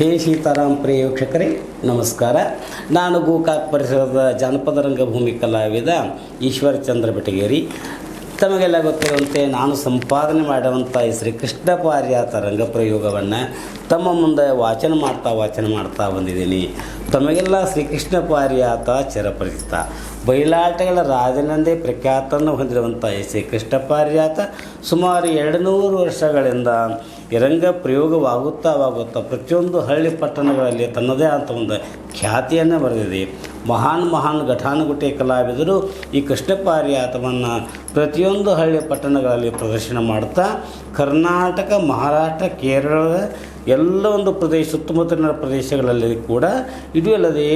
ಹೇ ಸೀತಾರಾಮ್ ಪ್ರಿಯ ವೀಕ್ಷಕರೇ ನಮಸ್ಕಾರ. ನಾನು ಗೋಕಾಕ್ ಪರಿಸರದ ಜಾನಪದ ರಂಗಭೂಮಿ ಕಲಾವಿದ ಈಶ್ವರಚಂದ್ರ ಬೆಟಗೇರಿ. ತಮಗೆಲ್ಲ ಗೊತ್ತಿರುವಂತೆ ನಾನು ಸಂಪಾದನೆ ಮಾಡುವಂಥ ಈ ಶ್ರೀಕೃಷ್ಣ ಪಾರಿಜಾತ ರಂಗಪ್ರಯೋಗವನ್ನು ತಮ್ಮ ಮುಂದೆ ವಾಚನ ಮಾಡ್ತಾ ಬಂದಿದ್ದೀನಿ. ತಮಗೆಲ್ಲ ಶ್ರೀಕೃಷ್ಣ ಪಾರಿಜಾತ ಚಿರಪರಿಚಿತ, ಬಯಲಾಟಗಳ ರಾಜನೆಂದೇ ಪ್ರಖ್ಯಾತವನ್ನು ಹೊಂದಿರುವಂಥ ಈ ಶ್ರೀಕೃಷ್ಣ ಪಾರಿಜಾತ ಸುಮಾರು 200 ವರ್ಷಗಳಿಂದ ಈ ರಂಗ ಪ್ರಯೋಗವಾಗುತ್ತಾ ಪ್ರತಿಯೊಂದು ಹಳ್ಳಿ ಪಟ್ಟಣಗಳಲ್ಲಿ ತನ್ನದೇ ಅಂತ ಒಂದು ಖ್ಯಾತಿಯನ್ನು ಬರೆದಿದೆ. ಮಹಾನ್ ಘಟಾನುಘಟಿ ಕಲಾವಿದರು ಈ ಕೃಷ್ಣ ಪಾರಿಜಾತವನ್ನು ಪ್ರತಿಯೊಂದು ಹಳ್ಳಿ ಪಟ್ಟಣಗಳಲ್ಲಿ ಪ್ರದರ್ಶನ ಮಾಡ್ತಾ ಕರ್ನಾಟಕ, ಮಹಾರಾಷ್ಟ್ರ, ಕೇರಳದ ಎಲ್ಲ ಒಂದು ಸುತ್ತಮುತ್ತಲಿನ ಪ್ರದೇಶಗಳಲ್ಲಿ ಕೂಡ ಇದು ಅಲ್ಲದೆ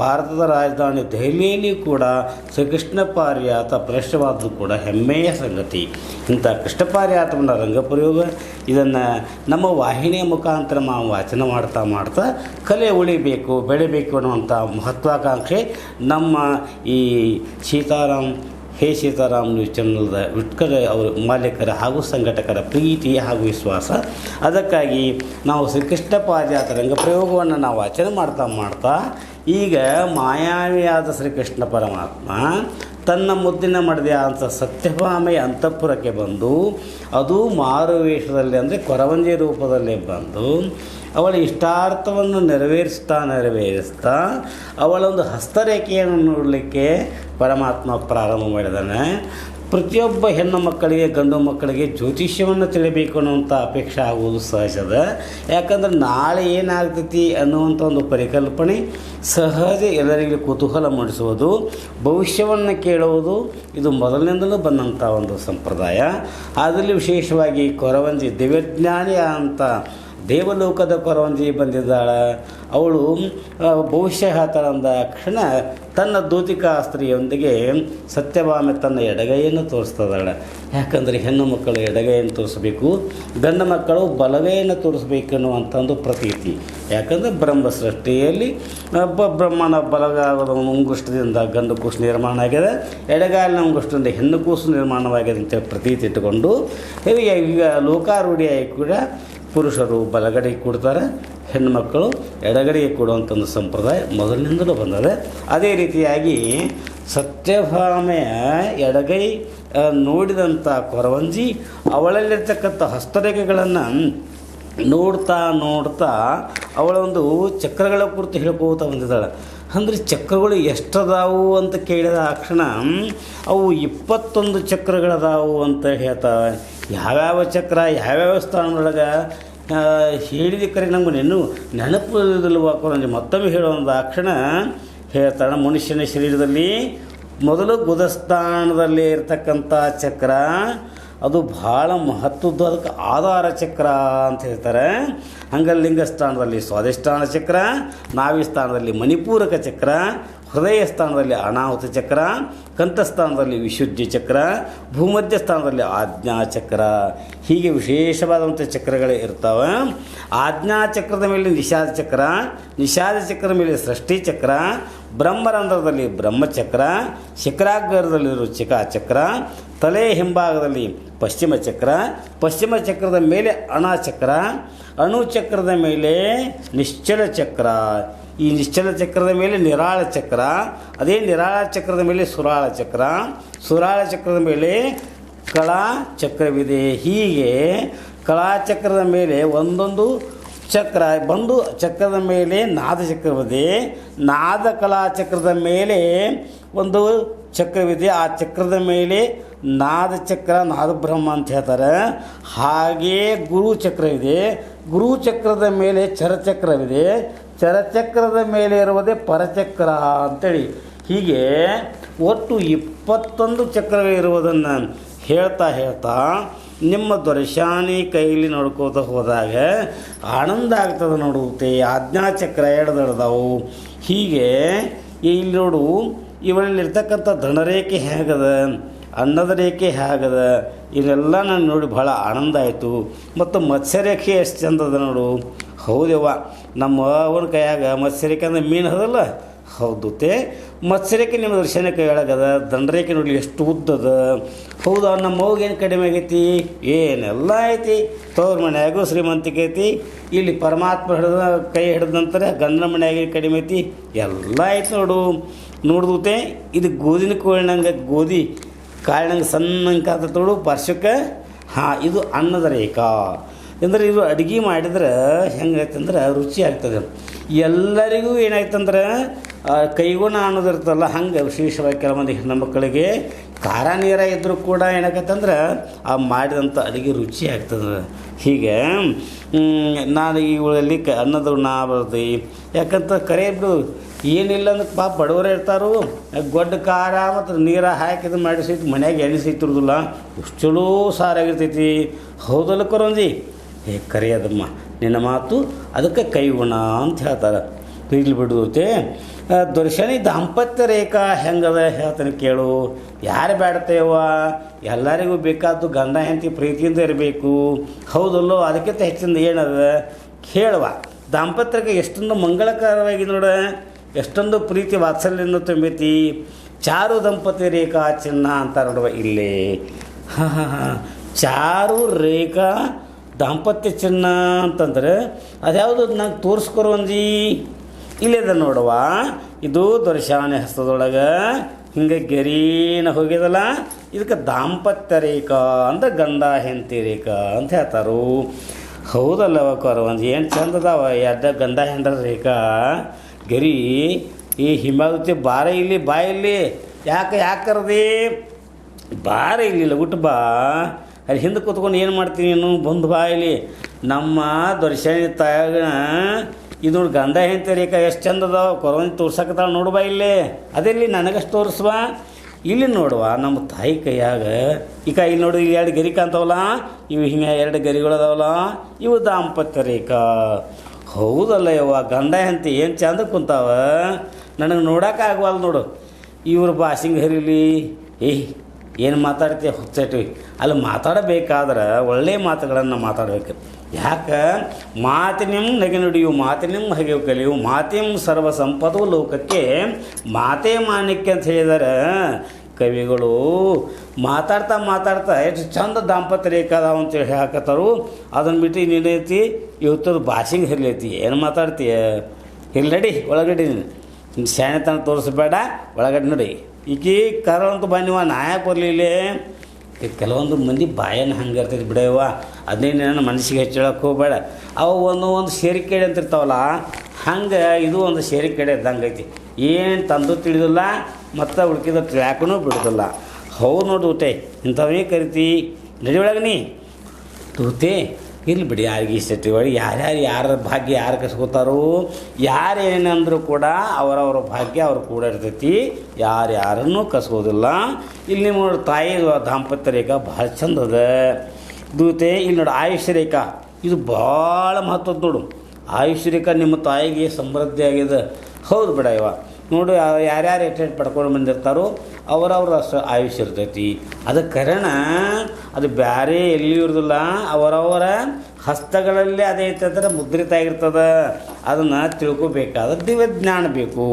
ಭಾರತದ ರಾಜಧಾನಿ ದೆಹಲಿಯಲ್ಲಿ ಕೂಡ ಶ್ರೀಕೃಷ್ಣ ಪಾರಿಜಾತ ಪ್ರದರ್ಶನವಾದರೂ ಕೂಡ ಹೆಮ್ಮೆಯ ಸಂಗತಿ. ಇಂಥ ಕೃಷ್ಣ ಪಾರಿಜಾತವನ್ನು ರಂಗಪ್ರಯೋಗ ಇದನ್ನು ನಮ್ಮ ವಾಹಿನಿಯ ಮುಖಾಂತರ ನಾವು ವಾಚನ ಮಾಡ್ತಾ ಕಲೆ ಉಳಿಬೇಕು, ಬೆಳಿಬೇಕು ಅನ್ನುವಂಥ ಮಹತ್ವಾಕಾಂಕ್ಷೆ ನಮ್ಮ ಈ ಹೇ ಸೀತಾರಾಮ್ ನ್ಯೂಸ್ ಚಾನಲ್ದ ವಿಟ್ಕರ ಅವರು ಮಾಲೀಕರ ಹಾಗೂ ಸಂಘಟಕರ ಪ್ರೀತಿ ಹಾಗೂ ವಿಶ್ವಾಸ. ಅದಕ್ಕಾಗಿ ನಾವು ಶ್ರೀಕೃಷ್ಣ ಪಾರಿಜಾತ ರಂಗಪ್ರಯೋಗವನ್ನು ನಾವು ವಾಚನ ಮಾಡ್ತಾ ಈಗ ಮಾಯಾವಿಯಾದ ಶ್ರೀಕೃಷ್ಣ ಪರಮಾತ್ಮ ತನ್ನ ಮುದ್ದಿನ ಮಡದಿಯ ಅಂತ ಸತ್ಯಭಾಮೆಯ ಅಂತಃಪುರಕ್ಕೆ ಬಂದು, ಅದು ಮಾರುವೇಷದಲ್ಲಿ ಅಂದರೆ ಕೊರವಂಜಿ ರೂಪದಲ್ಲಿ ಬಂದು ಅವಳ ಇಷ್ಟಾರ್ಥವನ್ನು ನೆರವೇರಿಸ್ತಾ ಅವಳೊಂದು ಹಸ್ತರೇಖೆಯನ್ನು ನೋಡಲಿಕ್ಕೆ ಪರಮಾತ್ಮ ಪ್ರಾರಂಭ ಮಾಡಿದ್ದಾನೆ. ಪ್ರತಿಯೊಬ್ಬ ಹೆಣ್ಣು ಮಕ್ಕಳಿಗೆ, ಗಂಡು ಮಕ್ಕಳಿಗೆ ಜ್ಯೋತಿಷ್ಯವನ್ನು ತಿಳಿಬೇಕು ಅನ್ನುವಂಥ ಅಪೇಕ್ಷೆ ಆಗುವುದು ಸಹಜದ. ಯಾಕಂದ್ರೆ ನಾಳೆ ಏನಾಗ್ತೈತಿ ಅನ್ನುವಂಥ ಒಂದು ಪರಿಕಲ್ಪನೆ ಸಹಜ ಎಲ್ಲರಿಗೆ ಕುತೂಹಲ ಮೂಡಿಸುವುದು, ಭವಿಷ್ಯವನ್ನು ಕೇಳುವುದು ಇದು ಮೊದಲಿನಿಂದಲೂ ಬಂದಂಥ ಒಂದು ಸಂಪ್ರದಾಯ. ಅದರಲ್ಲಿ ವಿಶೇಷವಾಗಿ ಕೊರವಂಜಿ ದಿವ್ಯಜ್ಞಾನಿ ಅಂತ ದೇವಲೋಕದ ಕೊರವಂಜಿ ಬಂದಿದ್ದಾಳೆ. ಅವಳು ಭವಿಷ್ಯ ಹೇಳ್ತಾಳೆ ಅಂದ ಕ್ಷಣ ತನ್ನ ದೂತಿಕಾ ಸ್ತ್ರೀಯೊಂದಿಗೆ ಸತ್ಯಭಾಮೆ ತನ್ನ ಎಡಗೈಯನ್ನು ತೋರಿಸ್ತದಾಳೆ. ಯಾಕಂದರೆ ಹೆಣ್ಣು ಮಕ್ಕಳು ಎಡಗೈಯನ್ನು ತೋರಿಸಬೇಕು, ಗಂಡು ಮಕ್ಕಳು ಬಲಗೈಯನ್ನು ತೋರಿಸ್ಬೇಕು ಅನ್ನುವಂಥ ಒಂದು ಪ್ರತೀತಿ. ಯಾಕಂದರೆ ಬ್ರಹ್ಮ ಸೃಷ್ಟಿಯಲ್ಲಿ ಬ್ರಹ್ಮನ ಬಲಗಾಲದ ಮುಂಗುಷ್ಟದಿಂದ ಗಂಡು ಕೂಸು ನಿರ್ಮಾಣ ಆಗಿದೆ, ಎಡಗಾಲಿನ ಮುಂಗುಷ್ಟದಿಂದ ಹೆಣ್ಣು ಕೂಸು ನಿರ್ಮಾಣವಾಗಿದೆ ಅಂತೇಳಿ ಪ್ರತೀತಿ ಇಟ್ಟುಕೊಂಡು ಈಗ ಲೋಕಾರೂಢಿಯಾಗಿ ಕೂಡ ಪುರುಷರು ಬಲಗಡೆಗೆ ಕೊಡ್ತಾರೆ, ಹೆಣ್ಣುಮಕ್ಕಳು ಎಡಗಡೆಗೆ ಕೊಡುವಂಥ ಒಂದು ಸಂಪ್ರದಾಯ ಮೊದಲಿನಿಂದಲೂ ಬಂದಿದೆ. ಅದೇ ರೀತಿಯಾಗಿ ಸತ್ಯಭಾಮೆಯ ಎಡಗೈ ನೋಡಿದಂಥ ಕೊರವಂಜಿ ಅವಳಲ್ಲಿರ್ತಕ್ಕಂಥ ಹಸ್ತರೇಖೆಗಳನ್ನು ನೋಡ್ತಾ ಅವಳ ಒಂದು ಚಕ್ರಗಳ ಕುರಿತು ಹೇಳ್ಕೋತಾ ಬಂದಿದ್ದಾಳೆ. ಅಂದರೆ ಚಕ್ರಗಳು ಎಷ್ಟದಾವು ಅಂತ ಕೇಳಿದ ಆ ಕ್ಷಣ ಅವು 21 ಚಕ್ರಗಳದಾವು ಅಂತ ಹೇಳ್ತಾವೆ. ಯಾವ್ಯಾವ ಚಕ್ರ ಯಾವ್ಯಾವ ಸ್ಥಾನದೊಳಗೆ ಹೇಳಿದ ಕರೆ ನಮ್ಗೆ ನೆನಪು ಮತ್ತೊಮ್ಮೆ ಹೇಳುವಂಥ ಆ ಕ್ಷಣ ಹೇಳ್ತಾಳೆ. ಮನುಷ್ಯನ ಶರೀರದಲ್ಲಿ ಮೊದಲು ಗುದಸ್ಥಾನದಲ್ಲಿ ಇರ್ತಕ್ಕಂಥ ಚಕ್ರ ಅದು ಭಾಳ ಮಹತ್ವದ್ದು, ಅದಕ್ಕೆ ಆಧಾರ ಚಕ್ರ ಅಂತ ಹೇಳ್ತಾರೆ. ಹಂಗೆ ಲಿಂಗಸ್ಥಾನದಲ್ಲಿ ಸ್ವಾಧಿಷ್ಠಾನ ಚಕ್ರ, ನಾಭಿ ಸ್ಥಾನದಲ್ಲಿ ಮಣಿಪೂರಕ ಚಕ್ರ, ಹೃದಯ ಸ್ಥಾನದಲ್ಲಿ ಅನಾಹುತ ಚಕ್ರ, ಕಂಠಸ್ಥಾನದಲ್ಲಿ ವಿಶುದ್ಧಿ ಚಕ್ರ, ಭೂಮಧ್ಯ ಸ್ಥಾನದಲ್ಲಿ ಆಜ್ಞಾ ಚಕ್ರ. ಹೀಗೆ ವಿಶೇಷವಾದಂಥ ಚಕ್ರಗಳೇ ಇರ್ತವೆ. ಆಜ್ಞಾ ಚಕ್ರದ ಮೇಲೆ ನಿಷಾದ ಚಕ್ರ, ನಿಷಾದ ಚಕ್ರದ ಮೇಲೆ ಸೃಷ್ಟಿ ಚಕ್ರ, ಬ್ರಹ್ಮರಂಧ್ರದಲ್ಲಿ ಬ್ರಹ್ಮಚಕ್ರ, ಶಿಖರಾಗ್ರದಲ್ಲಿರುವ ಚಕ್ರ, ತಲೆ ಹಿಂಭಾಗದಲ್ಲಿ ಪಶ್ಚಿಮ ಚಕ್ರ, ಪಶ್ಚಿಮ ಚಕ್ರದ ಮೇಲೆ ಅಣಚಕ್ರ, ಅಣುಚಕ್ರದ ಮೇಲೆ ನಿಶ್ಚಲ ಚಕ್ರ, ಈ ನಿಶ್ಚಲ ಚಕ್ರದ ಮೇಲೆ ನಿರಾಳ ಚಕ್ರ, ಅದೇ ನಿರಾಳ ಚಕ್ರದ ಮೇಲೆ ಸುರಾಳ ಚಕ್ರ, ಸುರಾಳ ಚಕ್ರದ ಮೇಲೆ ಕಳಾ ಚಕ್ರವಿದೆ. ಹೀಗೆ ಕಳಾಚಕ್ರದ ಮೇಲೆ ಒಂದೊಂದು ಚಕ್ರ ಬಂದು ಚಕ್ರದ ಮೇಲೆ ನಾದ ಚಕ್ರವಿದೆ, ನಾದ ಕಲಾಚಕ್ರದ ಮೇಲೆ ಒಂದು ಚಕ್ರವಿದೆ, ಆ ಚಕ್ರದ ಮೇಲೆ ನಾದ ಚಕ್ರ, ನಾದಬ್ರಹ್ಮ ಅಂತ ಹೇಳ್ತಾರೆ. ಹಾಗೆಯೇ ಗುರು ಚಕ್ರ ಇದೆ, ಗುರು ಚಕ್ರದ ಮೇಲೆ ಚರಚಕ್ರವಿದೆ, ಚರಚಕ್ರದ ಮೇಲೆ ಇರುವುದೇ ಪರಚಕ್ರ ಅಂತೇಳಿ ಹೀಗೆ ಒಟ್ಟು 21 ಚಕ್ರಗಳಿರುವುದನ್ನು ಹೇಳ್ತಾ ನಿಮ್ಮ ದೊರೆಶಾನಿ ಕೈಲಿ ನೋಡ್ಕೋತ ಹೋದಾಗ ಆನಂದ ಆಗ್ತದೆ ನೋಡುತ್ತೆ. ಆಜ್ಞಾಚಕ್ರ 2 ದಡದವು. ಹೀಗೆ ಇಲ್ಲಿ ನೋಡು, ಇವರಲ್ಲಿರ್ತಕ್ಕಂಥ ಧನರೇಖೆ ಹೇಗದ, ಅನ್ನದ ರೇಖೆ ಹೇಗದ, ಇವೆಲ್ಲ ನಾನು ನೋಡಿ ಭಾಳ ಆನಂದ ಆಯಿತು. ಮತ್ತು ಮತ್ಸ್ಯರೇಖೆ ಎಷ್ಟು ಚಂದದ ನೋಡು. ಹೌದವ್ವ, ನಮ್ಮ ಅವನ ಕೈಯಾಗ ಮತ್ಸ್ಯರೇಖೆ ಅಂದರೆ ಮೀನು ಅದಲ್ಲ, ಹೌದು ತೇ ಮತ್ಸರೇಖೆ ನಿಮ್ಮ ದರ್ಶನಕ್ಕೆ ಹೇಳಗದ ದಂಡರೇಖೆ ನೋಡಿ ಎಷ್ಟು ಉದ್ದದ. ಹೌದು ನಮ್ಮ ಮಗುಗೆ ಏನು ಕಡಿಮೆ ಆಗೈತಿ? ಏನೆಲ್ಲ ಐತಿ. ತವ್ರ ಮನೆಯಾಗೂ ಶ್ರೀಮಂತಿಕೆ ಐತಿ, ಇಲ್ಲಿ ಪರಮಾತ್ಮ ಹಿಡಿದ ಕೈ ಹಿಡಿದ ನಂತರ ಗಂಡನ ಮನೆಯಾಗ ಕಡಿಮೆ ಐತಿ, ಎಲ್ಲ ಐತಿ ನೋಡು. ನೋಡ್ದೂತೆ ಇದು ಗೋಧಿನ ಕೋಳಿನಂಗೆ, ಗೋಧಿ ಕಾಳಿನಂಗೆ ಸಣ್ಣಂಗೆ ಕಾತತ್ ನೋಡು ವರ್ಷಕ್ಕೆ. ಹಾಂ, ಇದು ಅನ್ನದ ರೇಖಾ ಅಂದರೆ ಇದು ಅಡುಗೆ ಮಾಡಿದ್ರೆ ಹೆಂಗೈತಂದ್ರೆ ರುಚಿ ಆಗ್ತದೆ. ಎಲ್ಲರಿಗೂ ಏನಾಯ್ತಂದ್ರೆ ಕೈಗುಣ ಅನ್ನೋದಿರ್ತಲ್ಲ, ಹಂಗೆ ವಿಶೇಷವಾಗಿ ಕೆಲವೊಂದು ಹೆಣ್ಣು ಮಕ್ಕಳಿಗೆ ಖಾರ ನೀರ ಇದ್ದರೂ ಕೂಡ ಏನಾಗತ್ತಂದ್ರೆ ಆ ಮಾಡಿದಂಥ ಅಡುಗೆ ರುಚಿ ಆಗ್ತದೆ. ಹೀಗೆ ನಾನು ಇವುಗಳಲ್ಲಿ ಅನ್ನದ ನಾ ಬರ್ತೀವಿ ಯಾಕಂತ ಕರೆ ಬಿಡು. ಏನಿಲ್ಲ ಅಂದ್ರೆ ಪಾಪ ಬಡವರೇ ಇರ್ತಾರೋ, ಗೊಡ್ಡ ಖಾರ ಮತ್ತು ನೀರು ಹಾಕಿದ್ದು ಮಾಡಿಸೈತಿ, ಮನ್ಯಾಗ ಎಣ್ಣೆ ಸೈತಿರೋದಿಲ್ಲ, ಎಷ್ಟು ಚಲೋ ಸಾರಾಗಿರ್ತೈತಿ. ಹೌದಲ್ಲ ಕೊರಂಜಿ? ಕರೆಯದಮ್ಮ ನಿನ್ನ ಮಾತು, ಅದಕ್ಕೆ ಕೈಗುಣ ಅಂತ ಹೇಳ್ತಾರೆ. ಇರ್ಲಿ ಬಿಡುತ್ತೆ. ದರ್ಶನಿ ದಾಂಪತ್ಯ ರೇಖಾ ಹೆಂಗದ ಹೇಳ್ತಾನೆ ಕೇಳು. ಯಾರು ಬೇಡತೇವ? ಎಲ್ಲರಿಗೂ ಬೇಕಾದ್ದು ಗಂಡ ಹೆಂಡತಿ ಪ್ರೀತಿಯಿಂದ ಇರಬೇಕು. ಹೌದಲ್ಲೋ? ಅದಕ್ಕಿಂತ ಹೆಚ್ಚಿಂದ ಏನದ ಕೇಳುವ. ದಾಂಪತ್ಯಕ್ಕೆ ಎಷ್ಟೊಂದು ಮಂಗಳಕರವಾಗಿ ನೋಡ, ಎಷ್ಟೊಂದು ಪ್ರೀತಿ ವಾತ್ಸಲ್ಯವನ್ನು ತುಂಬೈತಿ. ಚಾರು ದಂಪತಿ ರೇಖಾ ಚಿನ್ನ ಅಂತ ನೋಡುವ ಇಲ್ಲೇ. ಹಾಂ ಹಾಂ ಹಾಂ, ಚಾರು ರೇಖಾ ದಾಂಪತ್ಯ ಚಿನ್ನ ಅಂತಂದ್ರೆ ಅದ್ಯಾವುದು ನಂಗೆ ತೋರಿಸ್ಕೊರೋಂಜಿ. ಇಲ್ಲದ ನೋಡುವ, ಇದು ದರ್ಶಾನೆ ಹಸ್ತದೊಳಗೆ ಹಿಂಗೆ ಗೆರೀನ ಹೋಗಿದಲ್ಲ, ಇದಕ್ಕೆ ದಾಂಪತ್ಯ ರೇಖಾ ಅಂದ್ರೆ ಗಂಡ ಹೆಂಡತಿ ರೇಖಾ ಅಂತ ಹೇಳ್ತಾರು. ಹೌದಲ್ಲವ ಕೊರವಂಜಿ? ಏನು ಚಂದದಾವ ಎಡ್ಡ ಗಂಡ ಹೆಂಡರ ರೇಖಾ ಗರಿ. ಈ ಹಿಮಾವತಿ ಬಾರ ಇಲ್ಲಿ, ಬಾ ಇಲ್ಲಿ. ಯಾಕೆ ಕರ್ದಿ? ಬಾರ ಇಲ್ಲಿ ಲಗುಟ್ಟು ಬಾ. ಅಲ್ಲಿ ಹಿಂದೆ ಕೂತ್ಕೊಂಡು ಏನು ಮಾಡ್ತೀನಿ ನೀನು? ಬಂದು ಬಾ ಇಲ್ಲಿ. ನಮ್ಮ ದರ್ಶನಿ ತಾಯಾಗ ಇದು ನೋಡಿ ಗಂಡ ಹೆಂಡತಿ ರೇಖಾ ಎಷ್ಟು ಚಂದ ಅದಾವ. ಕೊರವಂಜಿ ತೋರ್ಸಕತ್ತಾಳ ನೋಡು ಬಾ ಇಲ್ಲಿ. ಅದೆಲ್ಲಿ ನನಗಷ್ಟು ತೋರಿಸುವ. ಇಲ್ಲಿ ನೋಡುವ ನಮ್ಮ ತಾಯಿ ಕೈಯಾಗ ಈಗ ಇಲ್ಲಿ ನೋಡಿ, ಎರಡು ಗರಿ ಕಾಣ್ತಾವಲ್ಲ, ಇವು ಹಿಂಗೆ ಎರಡು ಗರಿಗಳದಾವಲ್ಲ, ಇವು ದಾಂಪತ್ಯ ರೇಖಾ. ಹೌದಲ್ಲ ಯವ್ವ, ಗಂಡ ಹೆಂಡತಿ ಏನು ಚಂದ ಕುಂತಾವ. ನನಗೆ ನೋಡೋಕೆ ಆಗವಲ್ಲ ನೋಡು. ಇವ್ರ ಭಾಷೆಗೆ ಹರಿಲಿ. ಏನು ಮಾತಾಡ್ತೀಯ ಹುಚ್ಚಟ್ವಿ? ಅಲ್ಲಿ ಮಾತಾಡಬೇಕಾದ್ರೆ ಒಳ್ಳೆಯ ಮಾತುಗಳನ್ನು ಮಾತಾಡಬೇಕು. ಯಾಕೆ? ಮಾತಿನಿಂ ನಗೆ ನುಡಿಯು, ಮಾತಿನಿಂ ಹಗೆವು ಕಲಿಯು, ಮಾತಿಂ ಸರ್ವ ಸಂಪದವು ಲೋಕಕ್ಕೆ, ಮಾತೇ ಮಾಣಿಕ್ಯ ಅಂತ ಹೇಳಿದಾರೆ ಕವಿಗಳು. ಮಾತಾಡ್ತಾ ಎಷ್ಟು ಚಂದ ದಾಂಪತ್ಯ ರೇಖಾ ಅದಾವ ಅಂತೇಳಿ ಹಾಕತ್ತಾರು. ಅದನ್ನು ಬಿಟ್ಟು ಇನ್ನೇನೈತಿ ಇವತ್ತದು ಭಾಷೆಗೆ ಹಿರ್ಲೈತಿ. ಏನು ಮಾತಾಡ್ತೀಯ? ಇಲ್ಲಿ ನಡಿ ಒಳಗಡೆ. ನೀನು ಶಾಣೆತನ ತೋರಿಸ್ಬೇಡ, ಒಳಗಡೆ ನೋಡಿ. ಈಕಿ ಕರಂತ ಬನ್ನಿವ, ನಾಯಕ ಬರಲಿಲ್ಲ. ಕೆಲವೊಂದು ಮಂದಿ ಬಾಯನ್ನು ಹಂಗೆ ಇರ್ತೈತಿ ಬಿಡವ, ಅದನ್ನೇನು ಮನಸ್ಸಿಗೆ ಹೆಚ್ಚಳಕ್ಕೆ ಹೋಗಬೇಡ. ಅವು ಒಂದು ಸೇರಿಕೆಡೆ ಅಂತಿರ್ತಾವಲ್ಲ, ಹಂಗೆ ಇದು ಒಂದು ಸೇರಿಕೆಡೆ ಇದ್ದಂಗೆ ಐತಿ. ಏನು ತಂದು ತಿಳಿದಿಲ್ಲ ಮತ್ತು ಉಳ್ಕಿದ ಟ್ರ್ಯಾಕೂ ಬಿಡೋದಿಲ್ಲ. ಹೌದು ನೋಡು ಊಟೆ, ಇಂಥವೇ ಕರಿತಿ ನಡಿ ಒಳಗೆ ನೀ ತೂತೆ. ಇಲ್ಲಿ ಬಿಡಿ, ಯಾರಿಗೆ ಇಷ್ಟೈತಿ ಒಳಗೆ ಯಾರ ಭಾಗ್ಯ ಯಾರು ಕಸ್ಕೋತಾರೋ, ಯಾರೇನಂದರೂ ಕೂಡ ಅವರವರ ಭಾಗ್ಯ ಅವ್ರು ಕೂಡ ಇರ್ತೈತಿ, ಯಾರನ್ನೂ ಕಸ್ಕೋದಿಲ್ಲ. ಇಲ್ಲಿ ನೋಡಿ ತಾಯಿ ದಾಂಪತ್ಯ ರೇಖಾ ಭಾಳ ಚಂದ ಅದ ದೂತೆ. ಇಲ್ಲಿ ನೋಡಿ ಆಯುಷ್ಯ ರೇಖಾ, ಇದು ಭಾಳ ಮಹತ್ವದ ನೋಡು. ಆಯುಷ್ಯ ರೇಖಾ ನಿಮ್ಮ ತಾಯಿಗೆ ಸಮೃದ್ಧಿ ಆಗಿದೆ. ಹೌದು ಬಿಡ ಇವ ನೋಡು, ಯಾರ್ಯಾರು ಎಷ್ಟೆಷ್ಟು ಪಡ್ಕೊಂಡು ಬಂದಿರ್ತಾರೋ ಅವರವ್ರ ಆಯುಷ್ಯ ಇರ್ತೈತಿ. ಅದಕ್ಕೆ ಕಾರಣ ಅದು ಬೇರೆ ಎಲ್ಲಿ ಇರೋದಿಲ್ಲ, ಅವರವರ ಹಸ್ತಗಳಲ್ಲೇ ಅದೇ ಐತಂದ್ರೆ ಮುದ್ರಿತ ಆಗಿರ್ತದೆ. ಅದನ್ನು ತಿಳ್ಕೊಬೇಕಾದ ದಿವ್ಯ ಜ್ಞಾನ ಬೇಕು.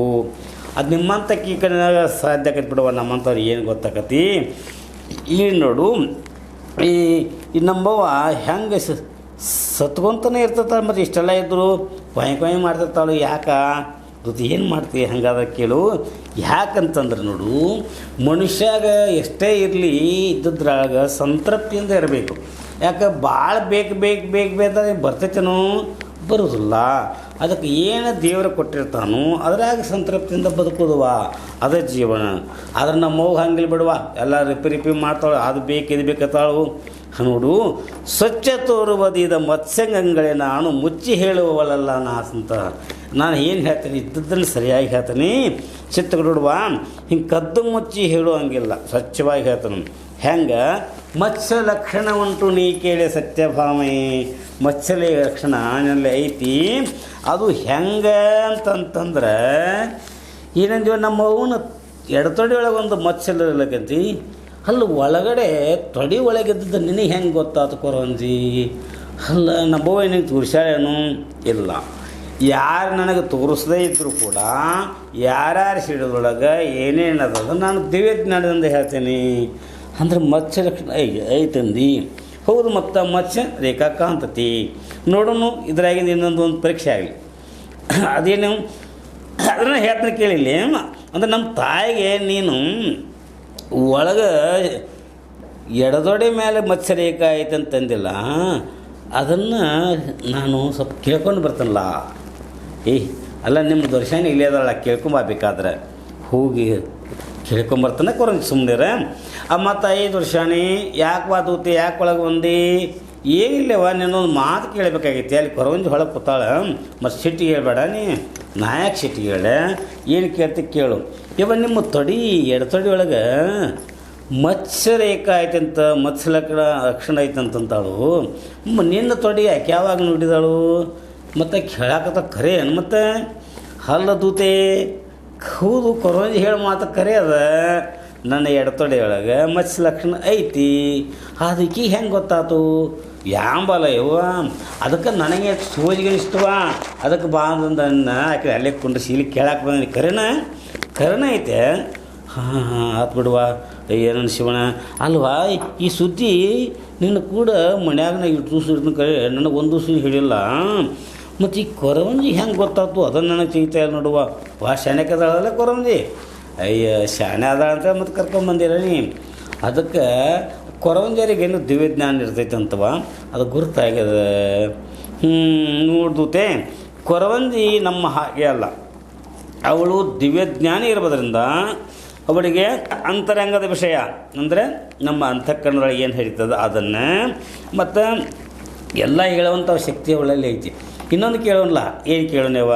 ಅದು ನಿಮ್ಮಂಥ ಈ ಕಡೆ ಸಾಧ್ಯ ಕಟ್ಬಿಡುವ, ನಮ್ಮಂಥವ್ರು ಏನು ಗೊತ್ತಾಕತಿ. ಇಲ್ಲಿ ನೋಡು, ಈ ನಮ್ಮವ್ವ ಹೆಂಗೆ ಸತ್ಕೊಂತನೇ ಇರ್ತೈತಾಳೆ, ಮತ್ತು ಇಷ್ಟೆಲ್ಲ ಇದ್ದರು ಕೊಯ್ ಮಾಡ್ತಿರ್ತಾಳು. ಅದು ಏನು ಮಾಡ್ತೀವಿ ಹಂಗಾದ ಕೇಳು. ಯಾಕಂತಂದ್ರೆ ನೋಡು, ಮನುಷ್ಯಾಗ ಎಷ್ಟೇ ಇರಲಿ ಇದ್ದದ್ರಾಗ ಸಂತೃಪ್ತಿಯಿಂದ ಇರಬೇಕು. ಯಾಕೆ ಭಾಳ ಬೇಕು ಬರ್ತೈತೇನೋ, ಬರೋದಿಲ್ಲ. ಅದಕ್ಕೆ ಏನು ದೇವರು ಕೊಟ್ಟಿರ್ತಾನೋ ಅದ್ರಾಗ ಸಂತೃಪ್ತಿಯಿಂದ ಬದುಕೋದುವ, ಅದೇ ಜೀವನ. ಆದ್ರೆ ನಮ್ಮ ಮಗು ಹಂಗಿಲ್ಲ ಬಿಡುವ, ಎಲ್ಲ ರಿಪಿ ಮಾಡ್ತಾಳೆ, ಅದು ಬೇಕು ಇದು ಬೇಕತ್ತಾಳು. ನೋಡು, ಸ್ವಚ್ಛ ತೋರುವುದಿದ ಮತ್ಸ್ಯಂಗಗಳೇ ನಾನು ಮುಚ್ಚಿ ಹೇಳುವವಳಲ್ಲ ಅಂತ. ನಾನು ಏನು ಹೇಳ್ತೀನಿ ಇದ್ದದ್ದನ್ನು ಸರಿಯಾಗಿ ಹೇಳ್ತೀನಿ. ಚಿತ್ತ ನೋಡುವ, ಹಿಂಗೆ ಕದ್ದು ಮುಚ್ಚಿ ಹೇಳುವಂಗಿಲ್ಲ, ಸ್ವಚ್ಛವಾಗಿ ಹೇಳ್ತಾನೆ. ಹೆಂಗೆ ಮತ್ಸ್ಯ ಲಕ್ಷಣ ಉಂಟು ನೀ ಕೇಳಿ ಸತ್ಯಭಾಮೆ. ಮತ್ಸ್ಯಲೆ ಲಕ್ಷಣ ನನ್ನಲ್ಲಿ ಐತಿ. ಅದು ಹೆಂಗೆ ಅಂತಂತಂದ್ರೆ ಏನಂದೀವ, ನಮ್ಮ ಅವನ ಎಡತೊಡಿ ಒಳಗೆ ಒಂದು ಮತ್ಸ್ಯಲಕ್ಕಂತಿ, ಅಲ್ಲಿ ಒಳಗಡೆ ತೊಡಿ ಒಳಗಿದ್ದದ್ದು ನಿನಗೆ ಹೆಂಗೆ ಗೊತ್ತಾತು ಕೊರಂಜಿ? ಅಲ್ಲ ನಮ್ಮವ್ವ ನಿನಗೆ ತೋರಿಸ್ಯಾಳೇನು? ಇಲ್ಲ. ಯಾರು ನನಗೆ ತೋರಿಸದೇ ಇದ್ದರೂ ಕೂಡ ಯಾರ್ಯಾರು ಸಿಡಿದೊಳಗೆ ಏನೇನು ಅದ ನಾನು ದಿವ್ಯಜ್ಞಾನದಿಂದ ಹೇಳ್ತೀನಿ ಅಂದ್ರೆ ಮತ್ಸ್ಯ ಲಕ್ಷಣ ಐತಂದು ಹೌದು. ಮತ್ತು ಮತ್ಸ್ಯ ರೇಖಾ ಕಾಂತತಿ ನೋಡೋಣ. ಇದ್ರಾಗಿಂದ ಇನ್ನೊಂದು ಪರೀಕ್ಷೆ ಆಗಲಿ ಅದೇನು ಅದನ್ನು ಹೇಳ್ತೀನಿ ಕೇಳಿಲ್ಲ. ಅಂದ್ರೆ ನಮ್ಮ ತಾಯಿಗೆ ನೀನು ಒಳಗೆ ಎಡದೊಡೆ ಮೇಲೆ ಮತ್ಸ್ಯರೇಖೆ ಐತೆ ಅಂತಂದಿಲ್ಲ, ಅದನ್ನು ನಾನು ಸ್ವಲ್ಪ ಕೇಳ್ಕೊಂಡು ಬರ್ತೇನಲ್ಲ. ಅಲ್ಲ ನಿಮ್ಮ ದರ್ಶನ ಇಲ್ಲೇ ಅದಲ್ಲ, ಕೇಳ್ಕೊಂಬಬೇಕಾದ್ರೆ ಹೋಗಿ ಕೇಳ್ಕೊಂಬರ್ತಾನೆ ಕೊರಂಜಿ ಸುಮ್ಮನಿರ. ಮತ್ತು 5 ವರ್ಷಾಣಿ ಯಾಕೆ ವಾದೂತಿ ಯಾಕೆ ಒಳಗೆ ಬಂದು ಏನಿಲ್ಲವ ನಿನ್ನೊಂದು ಮಾತು ಕೇಳಬೇಕಾಗೈತಿ. ಅಲ್ಲಿ ಕೊರವಂಜಿ ಹೊಳಗೆ ಕೂತಾಳ, ಮತ್ತು ಸಿಟ್ಟಿಗೆ ಹೇಳ್ಬೇಡ ನೀ. ನಾ ಯಾಕೆ ಸಿಟ್ಟಿಗೆ ಹೇಳೆ, ಏನು ಕೇಳ್ತಿ ಕೇಳು. ಇವ ನಿಮ್ಮ ಎಡತೊಡಿ ಒಳಗೆ ಮತ್ಸ್ಯರೇಖೆ ಐತಂತ, ಮತ್ಸ್ಯ ಲಕ್ಷಣ ಐತಂತಾಳು. ನಿನ್ನ ತೊಡಿ ಯಾಕೆ ಯಾವಾಗ ನೋಡಿದಾಳು? ಮತ್ತು ಹೇಳಾಕತ್ತ ಖರೆ ಏನು? ಮತ್ತು ಹಲ್ಲ ದೂತೆ ಹೌದು ಕೊರವಂಜಿ ಹೇಳಿ ಮಾತು ಖರೆ ಅದ. ನನ್ನ ಎಡತೊಡೆಯೊಳಗೆ ಮತ್ಸ್ಯ ಲಕ್ಷಣ ಐತಿ. ಅದಕ್ಕೆ ಹೆಂಗೆ ಗೊತ್ತಾತು? ಯಾಂಬಲ್ಲ ಯವ್ವ, ಅದಕ್ಕೆ ನನಗೆ ಸೋಜಿಗೆ ಇಷ್ಟವ, ಅದಕ್ಕೆ ಬಾಂದನ್ನ ಆಕೆ ಅಲ್ಲೇ ಕುಂಡ್ರಿಸಿ ಇಲ್ಲಿ ಕೇಳಕ್ಕೆ ಬಂದೀನಿ. ಕರೆನ ಐತೆ. ಹಾಂ ಆತು ಬಿಡುವ, ಏನನ್ನ ಶಿವಣ ಅಲ್ವಾ. ಈ ಸುದ್ದಿ ನಿನ್ನ ಕೂಡ ಮನ್ಯಾಗ ನಾ ಇಟ್ಟು ದಿವಸ ಇರ್ತೀನಿ ಕರೆ, ನನಗೆ ಒಂದು ದಿವಸ ಹೇಳಿಲ್ಲ. ಮತ್ತು ಈ ಕೊರವಂಜಿ ಹೆಂಗೆ ಗೊತ್ತಾಯ್ತು ಅದನ್ನು ನನಗೆ ಚೀತಾ ಇಲ್ಲ ನೋಡುವ. ಶಾಣೆಗೆ ಅದಾಳಲ್ಲ ಕೊರವಂಜಿ. ಶಾಣೆ ಅದಾಳ ಅಂತ ಮತ್ತು ಕರ್ಕೊಂಬಂದಿರ ನೀ. ಅದಕ್ಕೆ ಕೊರವಂಜರಿಗೆ ಏನು ದಿವ್ಯಜ್ಞಾನ ಇರ್ತೈತೆ ಅಂತವ, ಅದು ಗುರುತಾಗ್ಯದ. ನೋಡ್ದೂತೆ ಕೊರವಂಜಿ ನಮ್ಮ ಹಾಗೆ ಅಲ್ಲ, ಅವಳು ದಿವ್ಯಜ್ಞಾನಿ ಇರೋದ್ರಿಂದ ಅವಳಿಗೆ ಅಂತರಂಗದ ವಿಷಯ ಅಂದರೆ ನಮ್ಮ ಅಂತಃಕರಣದೊಳಗೆ ಏನು ಹೇಳ್ತದೆ ಅದನ್ನು ಮತ್ತು ಎಲ್ಲ ಹೇಳುವಂಥ ಶಕ್ತಿ ಅವಳಲ್ಲಿ ಐತಿ. ಇನ್ನೊಂದು ಕೇಳೋಲ್ಲ, ಏನು ಕೇಳೋಣವ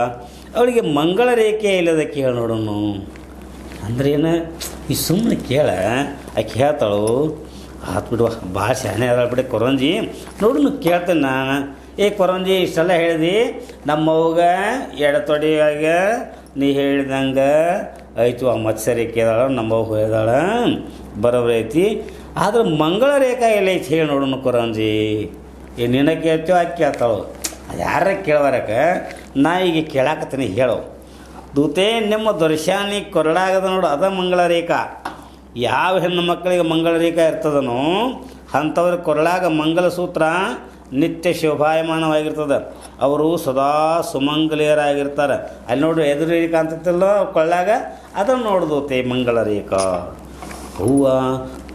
ಅವಳಿಗೆ ಮಂಗಳ ರೇಖೆ ಇಲ್ಲದ ಕೇಳಿ ನೋಡೋಣ ಅಂದ್ರೆ ಏನು? ಈ ಸುಮ್ಮನೆ ಕೇಳ ಆಕೆ ಹೇಳ್ತಾಳು. ಆತು ಬಿಡುವ, ಭಾಳ ಶಾಣೆ ಅದಾಳ ಬಿಡಿ ಕೊರಂಜಿ. ನೋಡು ಕೇಳ್ತೇನೆ ನಾನು. ಕೊರಂಜಿ ಇಷ್ಟೆಲ್ಲ ಹೇಳಿದಿ, ನಮ್ಮವ್ಗ ಎಡತೊಡಿಯಾಗ ನೀ ಹೇಳಿದಂಗೆ ಆಯಿತು. ಆ ಮತ್ಸ್ಯ ರೇಖೆ ಅದಾಳ, ನಮ್ಮವ್ಗ ಹೇಳಿದಾಳ, ಬರೋಬ್ಬರಿ ಐತಿ. ಆದ್ರೆ ಮಂಗಳ ರೇಖಾ ಎಲ್ಲ ಐತಿ ಹೇಳಿ ನೋಡೋಣ ಕೊರಂಜಿ. ನಿನ್ನ ಕೇಳ್ತೀವಿ ಆಕೆ ಕೇಳ್ತಾಳು. ಅದು ಯಾರ ಕೇಳಬಾರಕ್ಕೆ ನಾ ಈಗ ಕೇಳಾಕತ್ತೀನಿ ಹೇಳು. ದೂತೆ ನಿಮ್ಮ ದರ್ಶಾನಿ ಕೊರಡಾಗದ ನೋಡು, ಅದ ಮಂಗಳ ರೇಖಾ. ಯಾವ ಹೆಣ್ಣು ಮಕ್ಕಳಿಗೆ ಮಂಗಳ ರೇಖಾ ಇರ್ತದನೋ ಅಂಥವ್ರ ಕೊರಳಾಗ ಮಂಗಲ ಸೂತ್ರ ನಿತ್ಯ ಶೋಭಾಯಮಾನವಾಗಿರ್ತದೆ. ಅವರು ಸದಾ ಸುಮಂಗಲಿಯರಾಗಿರ್ತಾರೆ. ಅಲ್ಲಿ ನೋಡ್ರಿ ಎದುರು ರೇಖಾ ಅಂತಲ್ಲ ಕೊಳ್ಳಾಗ, ಅದನ್ನು ನೋಡ್ದೋತೆ ಮಂಗಳ ರೇಖಾ. ಹೂವು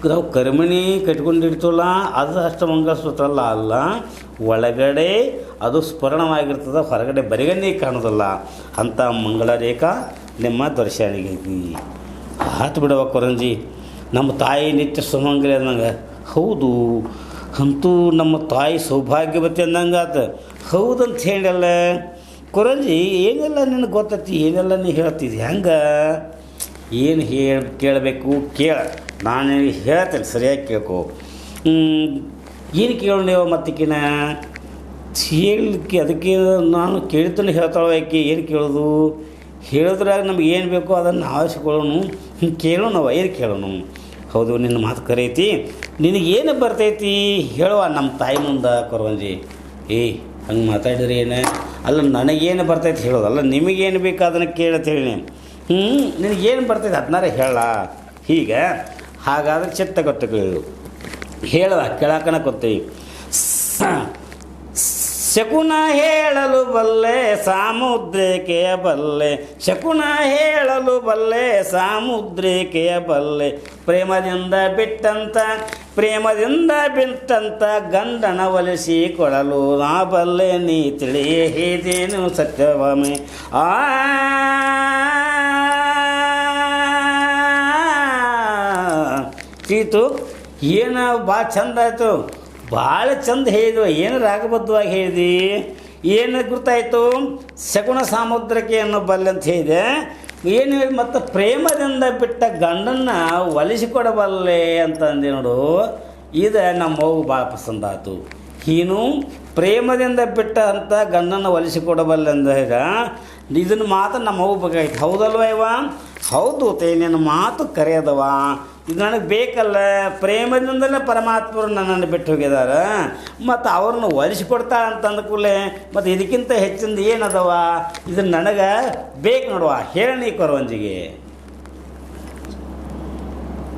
ನಾವು ಕರಿಮಣಿ ಕಟ್ಕೊಂಡಿರ್ತೀವಲ್ಲ ಅದು ಅಷ್ಟು ಮಂಗಲಸೂತ್ರ ಅಲ್ಲ, ಒಳಗಡೆ ಅದು ಸ್ಫುರಣವಾಗಿರ್ತದೆ, ಹೊರಗಡೆ ಬರಿಗಣ್ಣಿ ಕಾಣೋದಲ್ಲ. ಅಂಥ ಮಂಗಳ ರೇಖಾ ನಿಮ್ಮ ದರ್ಶನಿಗೆ ಐತಿ. ಆತು ಬಿಡವ ಕೊರಂಜಿ, ನಮ್ಮ ತಾಯಿ ನಿತ್ಯ ಸುಮಂಗಲಿ ಅಂದಂಗೆ. ಹೌದು, ಅಂತೂ ನಮ್ಮ ತಾಯಿ ಸೌಭಾಗ್ಯವತಿ ಅಂದಂಗೆ ಆತ. ಹೌದಂತ ಹೇಳಿಲ್ಲ ಕೊರಂಜಿ. ಏನೆಲ್ಲ ನಿನಗೆ ಗೊತ್ತೈತಿ, ಏನೆಲ್ಲ ನೀ ಹೇಳ್ತಿದ್ದಿ ಹೆಂಗೆ? ಏನು ಕೇಳಬೇಕು ಕೇಳ, ನಾನು ಹೇಳ್ತೇನೆ ಸರಿಯಾಗಿ ಕೇಳ್ಕೊ. ಏನು ಕೇಳೋಣ ಮತ್ತಿಕ್ಕಿನ ಹೇಳಲಿಕ್ಕೆ, ಅದಕ್ಕೆ ನಾನು ಕೇಳ್ತಾನೆ ಹೇಳ್ತಾಳೆ ಯಾಕೆ. ಏನು ಕೇಳೋದು? ಹೇಳಿದ್ರಾಗ ನಮ್ಗೆ ಏನು ಬೇಕೋ ಅದನ್ನು ಆವಶ್ಯಕೊಳ್ಳೋಣ. ಕೇಳೋಣವ, ಏನು ಕೇಳೋಣ? ಹೌದು, ನಿನ್ನ ಮಾತು ಕರೈತಿ. ನಿನಗೇನು ಬರ್ತೈತಿ ಹೇಳುವ ನಮ್ಮ ತಾಯಿ ಮುಂದೆ ಕೊರವಂಜಿ. ಹಂಗೆ ಮಾತಾಡಿದ್ರೆ ಏನು ಅಲ್ಲ, ನನಗೇನು ಬರ್ತೈತಿ ಹೇಳೋದಲ್ಲ, ನಿಮಗೇನು ಬೇಕು ಅದನ್ನು ಕೇಳತ್ ಹೇಳಿ. ನಿನಗೇನು ಬರ್ತೈತಿ ಅದನ್ನಾರ ಹೇಳ. ಹೀಗೆ ಹಾಗಾದ್ರೆ ಚಿತ್ತ ಗೊತ್ತಗಳು ಹೇಳುವ ಕೇಳಾಕನ ಕೊತ್ತೀವಿ. ಶಕುನ ಹೇಳಲು ಬಲ್ಲೆ ಸಾಮುದ್ರಿಕೆಯ ಬಲ್ಲೆ, ಶಕುನ ಹೇಳಲು ಬಲ್ಲೆ ಸಾಮುದ್ರಿಕೆಯ ಬಲ್ಲೆ. ಪ್ರೇಮದಿಂದ ಬಿಟ್ಟಂತ ಗಂಡನ ಒಲಿಸಿ ಕೊಡಲು ನಾ ಬಲ್ಲೆ, ನೀ ತಿಳಿಯೇ ಹೇದೇನು ಸತ್ಯವಾಮೆ. ತೀತು ಏನು ಭಾಳ ಚಂದ ಆಯಿತು, ಭಾಳ ಚಂದ ಹೇಳಿದ್ವು. ಏನು ರಾಗಬದ್ಧವಾಗಿ ಹೇಳಿದಿ, ಏನು ಗುರ್ತಾಯಿತು? ಶಕುನ ಸಾಮುದ್ರಕ್ಕೆ ಅನ್ನೋ ಬಲ್ಲೆ ಅಂತ ಹೇಳಿದೆ. ಏನು ಹೇಳಿ ಮತ್ತು ಪ್ರೇಮದಿಂದ ಬಿಟ್ಟ ಗಂಡನ್ನು ಒಲಿಸಿಕೊಡಬಲ್ಲೆ ಅಂತ ಅಂದೆ ನೋಡು. ಇದು ನಮ್ಮ ಮಗು ಭಾಳ ಪಸಂದ ಆಯಿತು. ನೀನು ಪ್ರೇಮದಿಂದ ಬಿಟ್ಟ ಅಂತ ಗಂಡನ್ನು ಒಲಿಸಿಕೊಡಬಲ್ಲೆ ಅಂದಾಗ ಇದನ್ನು ಮಾತು ನಮ್ಮ ಮಗು ಬೇಕಾಗಿತ್ತು. ಹೌದಲ್ವ ಇವ? ಹೌದು ತೇ, ನಿನ್ನ ಮಾತು ಕರೆಯದವ. ಇದು ನನಗೆ ಬೇಕಲ್ಲ, ಪ್ರೇಮದಿಂದಲೇ ಪರಮಾತ್ಮರು ನನ್ನನ್ನು ಬಿಟ್ಟು ಹೋಗಿದ್ದಾರೆ, ಮತ್ತು ಅವ್ರನ್ನ ಒಲಿಸಿಕೊಡ್ತಾ ಅಂತ ಅಂದ ಕೂಡಲೇ ಮತ್ತು ಇದಕ್ಕಿಂತ ಹೆಚ್ಚಿಂದ ಏನದವ, ಇದನ್ನು ನನಗೆ ಬೇಕು ನೋಡುವ, ಹೇಳಿ ಕೊರವಂಜಿಗೆ.